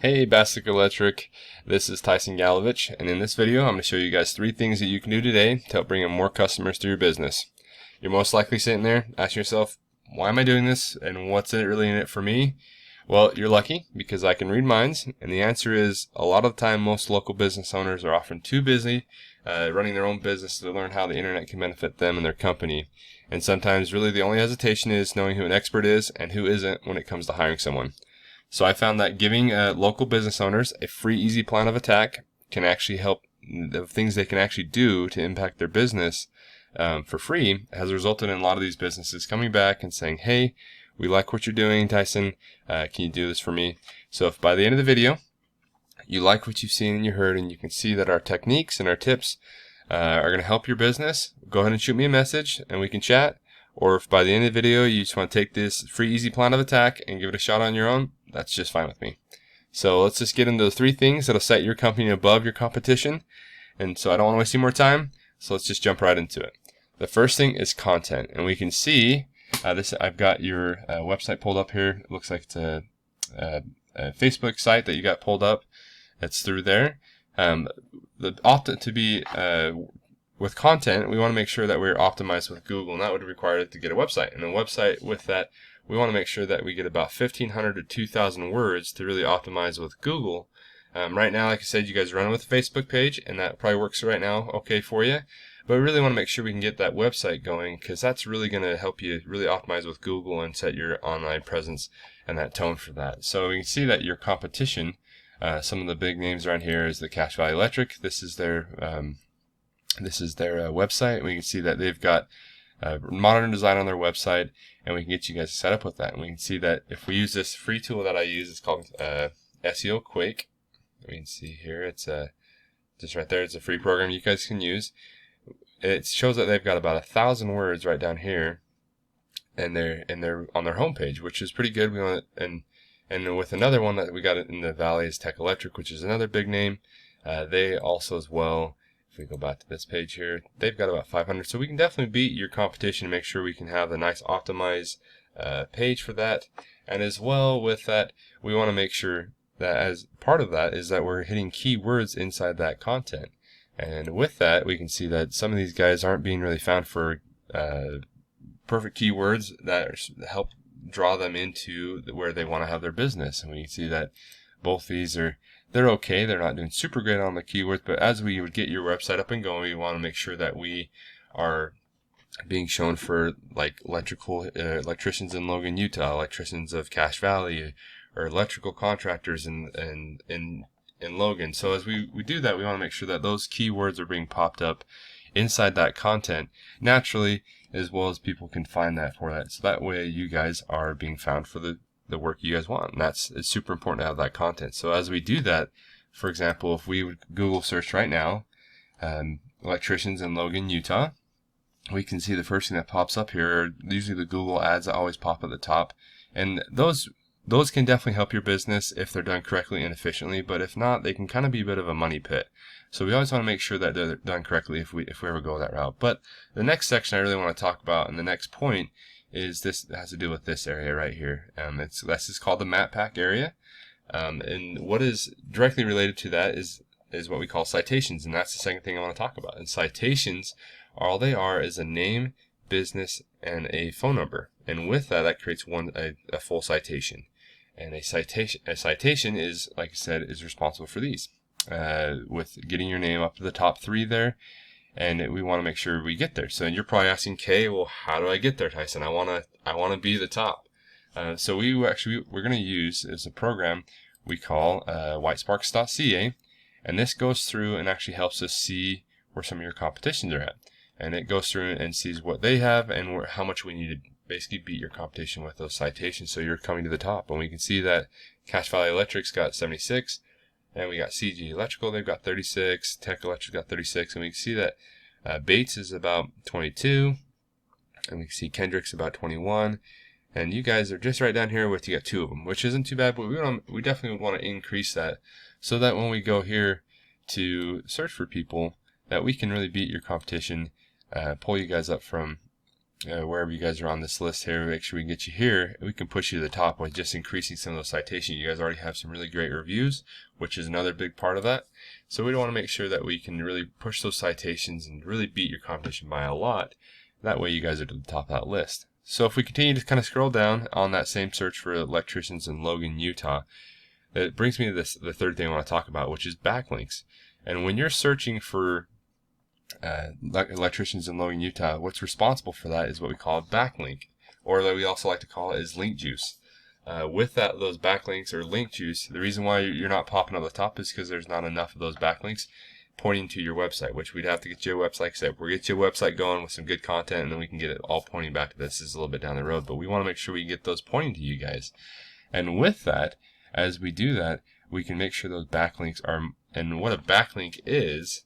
Hey Bassett Electric, this is Tyson Galovich, and in this video I'm going to show you guys 3 things that you can do today to help bring in more customers to your business. You're most likely sitting there asking yourself, why am I doing this and what's it really in it for me? Well, you're lucky because I can read minds, and the answer is a lot of the time most local business owners are often too busy running their own business to learn how the internet can benefit them and their company. And sometimes really the only hesitation is knowing who an expert is and who isn't when it comes to hiring someone. So I found that giving local business owners a free, easy plan of attack can actually help the things they can actually do to impact their business for free has resulted in a lot of these businesses coming back and saying, hey, we like what you're doing, Tyson. Can you do this for me? So if by the end of the video you like what you've seen and you heard and you can see that our techniques and our tips are going to help your business, go ahead and shoot me a message and we can chat. Or if by the end of the video you just want to take this free, easy plan of attack and give it a shot on your own, that's just fine with me. So let's just get into the 3 things that'll set your company above your competition. And so I don't want to waste any more time, so let's just jump right into it. The first thing is content, and we can see this. I've got your website pulled up here. It looks like it's a Facebook site that you got pulled up. It's through there. With content, we want to make sure that we're optimized with Google, and that would require it to get a website. And a website with that, we want to make sure that we get about 1,500 to 2,000 words to really optimize with Google. Right now, like I said, you guys run with a Facebook page, and that probably works right now okay for you. But we really want to make sure we can get that website going, because that's really going to help you really optimize with Google and set your online presence and that tone for that. So we can see that your competition, some of the big names around here is the Cache Valley Electric. This is their website. We can see that they've got modern design on their website, and we can get you guys set up with that. And we can see that if we use this free tool that I use, it's called SEO Quake. We can see here, it's just right there. It's a free program you guys can use. It shows that they've got about 1,000 words right down here, and they're on their homepage, which is pretty good. We want and with another one that we got in the Valley is Tech Electric, which is another big name. They also as well. If we go back to this page here, they've got about 500. So we can definitely beat your competition and make sure we can have a nice optimized page for that. And as well with that, we want to make sure that as part of that is that we're hitting keywords inside that content. And with that, we can see that some of these guys aren't being really found for perfect keywords that help draw them into where they want to have their business. And we can see that both these they're okay. They're not doing super great on the keywords, but as we would get your website up and going, we want to make sure that we are being shown for like electricians in Logan, Utah, electricians of Cache Valley, or electrical contractors in Logan. So as we do that, we want to make sure that those keywords are being popped up inside that content naturally, as well as people can find that for that. So that way you guys are being found for the work you guys want, and it's super important to have that content. So as we do that, for example, if we would Google search right now, electricians in Logan, Utah, we can see the first thing that pops up here are usually the Google ads that always pop at the top, and those can definitely help your business if they're done correctly and efficiently, but if not, they can kind of be a bit of a money pit. So we always want to make sure that they're done correctly if we ever go that route. But the next section I really want to talk about, and the next point, is this has to do with this area right here. This is called the map pack area, and what is directly related to that is what we call citations, and that's the second thing I want to talk about. And citations, all they are is a name, business, and a phone number, and with that creates a full citation. And a citation is, like I said, is responsible for these, with getting your name up to the top 3 there. And we want to make sure we get there. So you're probably asking, "Okay, well, how do I get there, Tyson? I want to be the top." So we're going to use as a program we call whitesparks.ca, and this goes through and actually helps us see where some of your competitions are at. And it goes through and sees what they have and how much we need to basically beat your competition with those citations, so you're coming to the top. And we can see that Cache Valley Electric's got 76. And we got CG Electrical, they've got 36, Tech Electric got 36, and we can see that Bates is about 22, and we can see Kendrick's about 21, and you guys are just right down here with, you got 2 of them, which isn't too bad, but we definitely want to increase that, so that when we go here to search for people, that we can really beat your competition, pull you guys up from wherever you guys are on this list here, make sure we can get you here. We can push you to the top by just increasing some of those citations. You guys already have some really great reviews, which is another big part of that. So we want to make sure that we can really push those citations and really beat your competition by a lot. That way you guys are to the top of that list. So if we continue to kind of scroll down on that same search for electricians in Logan, Utah, it brings me to the third thing I want to talk about, which is backlinks. And when you're searching for electricians in Logan, Utah, what's responsible for that is what we call a backlink, or that we also like to call it is link juice. With those backlinks or link juice, the reason why you're not popping up the top is because there's not enough of those backlinks pointing to your website, which we'd have to get you a website set. We'll get you a website going with some good content, and then we can get it all pointing back to this. This is a little bit down the road, but we want to make sure we get those pointing to you guys. And with that, as we do that, we can make sure those backlinks are, and what a backlink is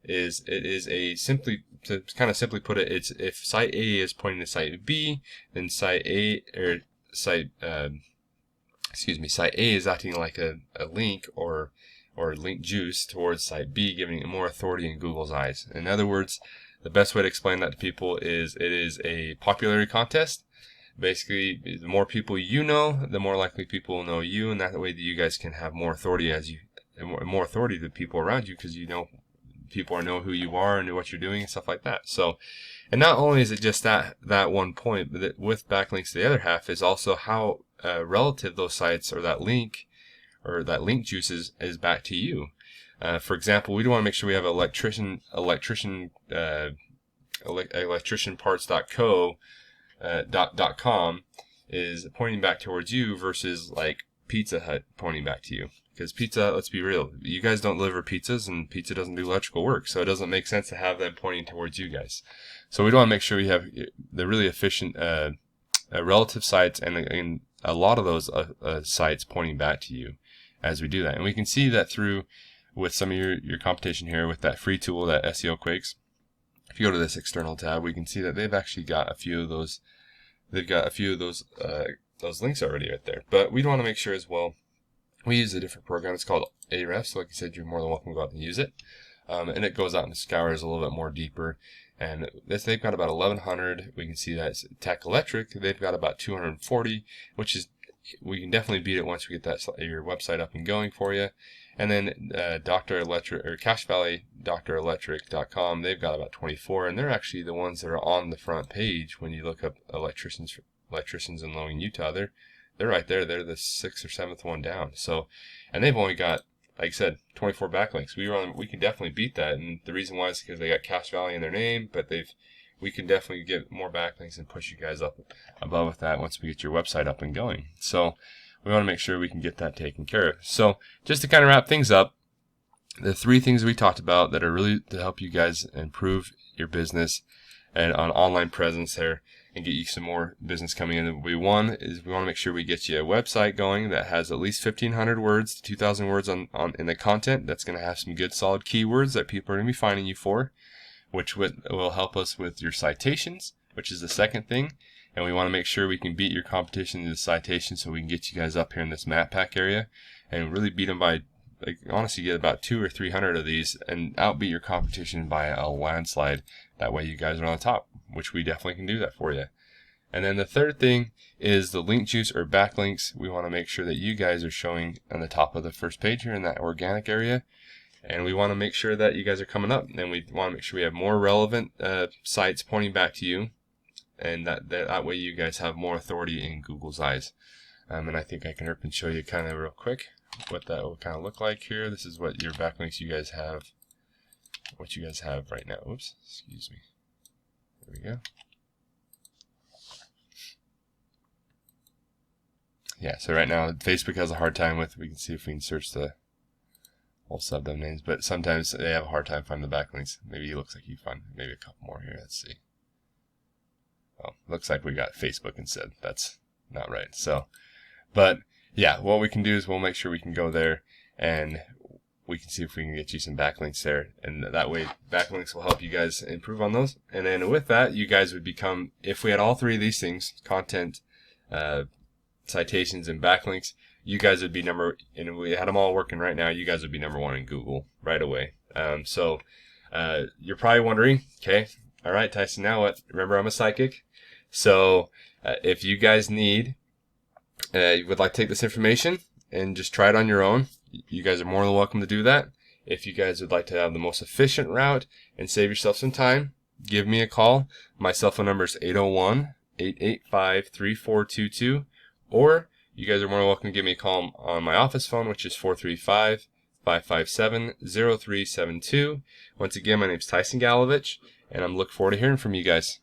it is a simply, to kind of simply put it, it's if site A is pointing to site B, then site A is acting like a link or link juice towards site B, giving it more authority in Google's eyes. In other words, the best way to explain that to people is it is a popularity contest. Basically, the more people you know, the more likely people will know you, and that way you guys can have more authority more authority to people around you, because you know people know who you are and what you're doing and stuff like that. So, and not only is it just that one point, but that with backlinks, the other half is also how relative those sites or that link juice is back to you. For example, we want to make sure we have electricianparts.com is pointing back towards you versus like Pizza Hut pointing back to you. Because pizza, let's be real, you guys don't deliver pizzas, and pizza doesn't do electrical work, so it doesn't make sense to have them pointing towards you guys. So we want to make sure we have the really efficient relative sites and a lot of those sites pointing back to you as we do that. And we can see that through with some of your competition here with that free tool, that SEO Quakes. If you go to this external tab, we can see that they've actually got a few of those. They've got a few of those links already right there. But we want to make sure as well. We use a different program. It's called Ahrefs. So like I said, you're more than welcome to go out and use it. And it goes out and scours a little bit more deeper. And they've got about 1,100. We can see that Tech Electric. They've got about 240, which is, we can definitely beat it once we get your website up and going for you. And then Dr. Electric, or Cache Valley, drelectric.com, they've got about 24, and they're actually the ones that are on the front page when you look up electricians in Logan, Utah. They're right there. They're the 6th or 7th one down. So, and they've only got, like I said, 24 backlinks. We can definitely beat that, and the reason why is because they got Cache Valley in their name, but we can definitely get more backlinks and push you guys up above with that once we get your website up and going. So we want to make sure we can get that taken care of. So just to kind of wrap things up, the 3 things we talked about that are really to help you guys improve your business and on online presence there and get you some more business coming in. We want to make sure we get you a website going that has at least 1,500 words to 2,000 words in the content. That's going to have some good solid keywords that people are going to be finding you for, which will help us with your citations, which is the second thing. And we want to make sure we can beat your competition in the citations, so we can get you guys up here in this map pack area and really beat them by, like, honestly, get about 200 or 300 of these and outbeat your competition by a landslide. That way you guys are on the top, which we definitely can do that for you. And then the third thing is the link juice or backlinks. We want to make sure that you guys are showing on the top of the first page here in that organic area. And we want to make sure that you guys are coming up. And we want to make sure we have more relevant sites pointing back to you. And that way you guys have more authority in Google's eyes. And I think I can up and show you kind of real quick what that will kind of look like here. This is what your backlinks you guys have, what you guys have right now. Oops, excuse me. There we go. Yeah, so right now Facebook has a hard time with, we can see if we can search the whole subdomains, but sometimes they have a hard time finding the backlinks. Maybe it looks like you find maybe a couple more here. Let's see. Oh, looks like we got Facebook instead. That's not right. So, but yeah, what we can do is we'll make sure we can go there and we can see if we can get you some backlinks there. And that way backlinks will help you guys improve on those. And then with that, you guys would become, if we had all 3 of these things, content, citations, and backlinks, you guys would be and if we had them all working right now, you guys would be number 1 in Google right away. So you're probably wondering, okay, all right, Tyson, now what? Remember, I'm a psychic. So if you guys you would like to take this information and just try it on your own, you guys are more than welcome to do that. If you guys would like to have the most efficient route and save yourself some time, give me a call. My cell phone number is 801-885-3422, or you guys are more than welcome to give me a call on my office phone, which is 435-557-0372. Once again, my name is Tyson Galovich, and I'm looking forward to hearing from you guys.